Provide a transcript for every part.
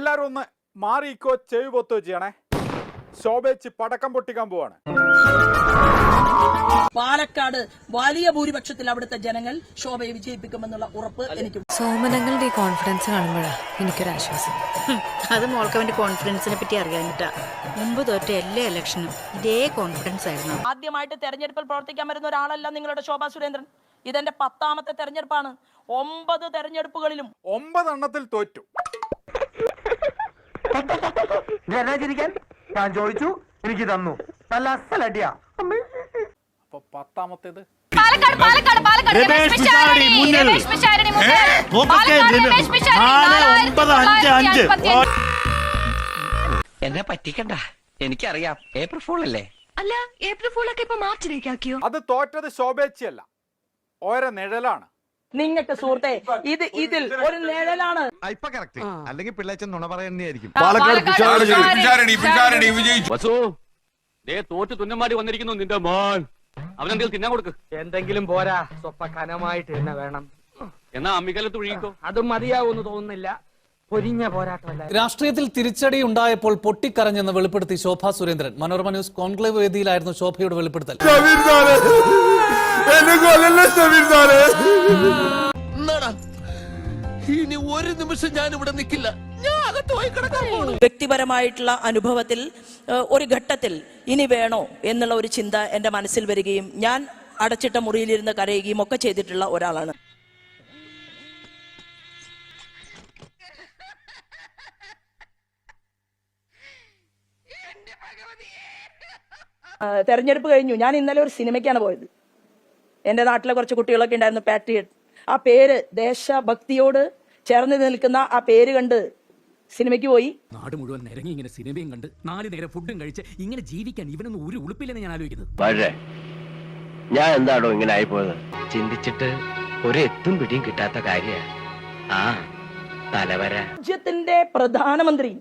എല്ലാരും ഒന്ന് മാറിക്കോ, ചെവി പൊത്തോ ചെയ്യണേ. ശോഭേച്ചി പടക്കം പൊട്ടിക്കാൻ പോവാണ്. പാലക്കാട് വലിയ ഭൂരിപക്ഷത്തിൽ അവിടുത്തെ ജനങ്ങൾ ശോഭയെ വിജയിപ്പിക്കുമെന്നുള്ള ഉറപ്പ് എനിക്ക്. സോമനങ്ങളുടെ കോൺഫിഡൻസ് കാണുമ്പോഴാണ് എനിക്കൊരാശ്വാസം. അത് മോൾക്ക് അവന്റെ കോൺഫിഡൻസിനെ പറ്റി അറിയാനിട്ടാ. മുമ്പ് തോറ്റ എല്ലാ ഇലക്ഷനും ഇതേ കോൺഫിഡൻസ് ആയിരുന്നു. ആദ്യമായിട്ട് തെരഞ്ഞെടുപ്പിൽ പ്രവർത്തിക്കാൻ വരുന്ന ഒരാളല്ല നിങ്ങളുടെ ശോഭാ സുരേന്ദ്രൻ. ഇതെന്റെ 10ാമത്തെ തെരഞ്ഞെടുപ്പാണ്. 9 തെരഞ്ഞെടുപ്പുകളിലും 9 എണ്ണത്തിൽ തോറ്റു. ഞാൻ ചോദിച്ചു, എനിക്ക് തന്നു. നല്ല അസലടിയാ. അപ്പൊ 10ാമത്തേത് എന്നെ പറ്റിക്കണ്ട, എനിക്കറിയാം. ഏപ്രിൽ ഫൂൾ അല്ലേ? അല്ല, ഏപ്രിൽ ഫൂളൊക്കെ ഇപ്പൊ മാർച്ചിലേക്കാക്കിയോ? അത് തോറ്റത് ശോഭേച്ചിയല്ല, ഓരോ നിഴലാണ്. നിങ്ങൾക്ക് സുഹൃത്തെ, ഇതിൽ ഒരു നിഴലാണ്. അല്ലെങ്കിൽ പിള്ളേച്ചൻ നുണ പറയുന്നതായിരിക്കും. തോറ്റ് തുന്നമാടി വന്നിരിക്കുന്നു നിന്റെ മോൻ. അവനെന്തെങ്കിലും തിന്നാൻ കൊടുക്ക്. എന്തെങ്കിലും പോരാ, സ്വപ്പ കനമായിട്ട് തന്നെ വേണം. എന്നാ അമ്മിക്കലത്ത് ഒഴുകിക്കോ. അതും മതിയാവൂന്ന് തോന്നുന്നില്ല. പൊരിഞ്ഞ പോരാട്ടമല്ല. രാഷ്ട്രീയത്തിൽ തിരിച്ചടി ഉണ്ടായപ്പോൾ പൊട്ടിക്കരഞ്ഞെന്ന് വെളിപ്പെടുത്തി ശോഭാ സുരേന്ദ്രൻ. മനോരമ ന്യൂസ് കോൺക്ലേവ് വേദിയിലായിരുന്നു ശോഭയുടെ വെളിപ്പെടുത്തൽ. ഇനി ഒരു നിമിഷം ഞാൻ ഇവിടെ നിൽക്കില്ല. വ്യക്തിപരമായിട്ടുള്ള അനുഭവത്തിൽ ഒരു ഘട്ടത്തിൽ ഇനി വേണോ എന്നുള്ള ഒരു ചിന്ത എന്റെ മനസ്സിൽ വരികയും ഞാൻ അടച്ചിട്ട മുറിയിലിരുന്ന് കരയുകയും ഒക്കെ ചെയ്തിട്ടുള്ള ഒരാളാണ്. തെരഞ്ഞെടുപ്പ് കഴിഞ്ഞു. ഞാൻ ഇന്നലെ ഒരു സിനിമയ്ക്കാണ് പോയത്. എൻ്റെ നാട്ടിലെ കുറച്ച് കുട്ടികളൊക്കെ ഉണ്ടായിരുന്നു, പാട്രിയറ്റ്. ആ പേര്, ദേശഭക്തിയോട് ചേർന്ന് നിൽക്കുന്ന ആ പേര് കണ്ട് സിനിമയ്ക്ക് പോയി. നാട് മുഴുവൻ നിരങ്ങി ഇങ്ങനെ സിനിമയും കണ്ട് 4 നേരം ഫുഡും കഴിച്ച് ഇങ്ങനെ ജീവിക്കാൻ ഇവനൊന്നും ഒരു ഉളുപ്പില്ലെന്ന് ഞാൻ ആലോചിക്കുന്നത്. ഞാൻ എന്താണോ ഇങ്ങനെ ആയിപ്പോയത്? ചിന്തിച്ചിട്ട് ഒരു എത്തും പിടിയും കിട്ടാത്ത കാര്യമാണ്. ആ തലവര. രാജ്യത്തിന്റെ പ്രധാനമന്ത്രി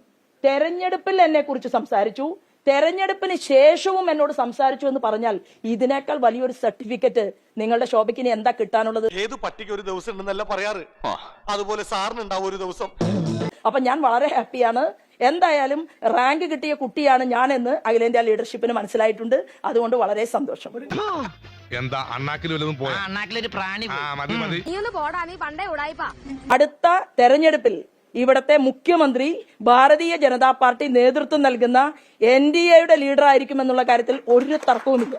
തെരഞ്ഞെടുപ്പിൽ എന്നെ കുറിച്ച് സംസാരിച്ചു, തെരഞ്ഞെടുപ്പിന് ശേഷവും എന്നോട് സംസാരിച്ചു എന്ന് പറഞ്ഞാൽ ഇതിനേക്കാൾ വലിയൊരു സർട്ടിഫിക്കറ്റ് നിങ്ങളുടെ ശോഭയ്ക്ക് എന്താ കിട്ടാനുള്ളത്? ഏത് പട്ടിക്ക് ഒരു ദിവസം ഉണ്ടെന്നല്ല പറയാറ്, അതുപോലെ സാറിനുണ്ടാവും ഒരു ദിവസം. അപ്പൊ ഞാൻ വളരെ ഹാപ്പിയാണ്. എന്തായാലും റാങ്ക് കിട്ടിയ കുട്ടിയാണ് ഞാനെന്ന് അഖിലേന്ത്യാ ലീഡർഷിപ്പിന് മനസ്സിലായിട്ടുണ്ട്. അതുകൊണ്ട് വളരെ സന്തോഷം. എന്താ അടുത്ത തെരഞ്ഞെടുപ്പിൽ ഇവിടത്തെ മുഖ്യമന്ത്രി ഭാരതീയ ജനതാ പാർട്ടി നേതൃത്വം നൽകുന്ന NDAയുടെ ലീഡർ ആയിരിക്കും എന്നുള്ള കാര്യത്തിൽ ഒരു തർക്കവുമില്ല.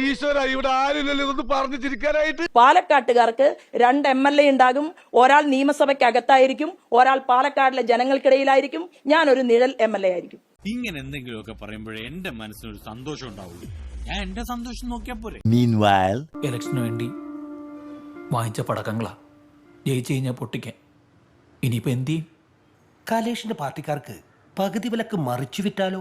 ഈശ്വര, ഇവിടെ ആരില്ലല്ലോ ഇതൊന്ന് പറഞ്ഞു ചിരിക്കാനായിട്ട്. പാലക്കാട്ടുകാർക്ക് 2 MLA ഉണ്ടാകും. ഒരാൾ നിയമസഭയ്ക്ക് അകത്തായിരിക്കും, ഒരാൾ പാലക്കാടിലെ ജനങ്ങൾക്കിടയിലായിരിക്കും. ഞാൻ ഒരു നിഴൽ MLA ആയിരിക്കും. ഇങ്ങനെ എന്തെങ്കിലുമൊക്കെ പറയുമ്പോഴേ എന്റെ മനസ്സിനൊരു സന്തോഷം ഉണ്ടാവുള്ളൂ. ഞാൻ എന്റെ സന്തോഷം നോക്കിയാ പോരെ. ഇലക്ഷന് വേണ്ടി വാങ്ങിച്ച പടക്കങ്ങളാ ജയിച്ചു കഴിഞ്ഞാൽ പൊട്ടിക്കാൻ. ഇനിയിപ്പോ എന്ത് ചെയ്യും? കലേഷിന്റെ പാർട്ടിക്കാർക്ക് പകുതി വിലക്ക് മറിച്ചു വിറ്റാലോ?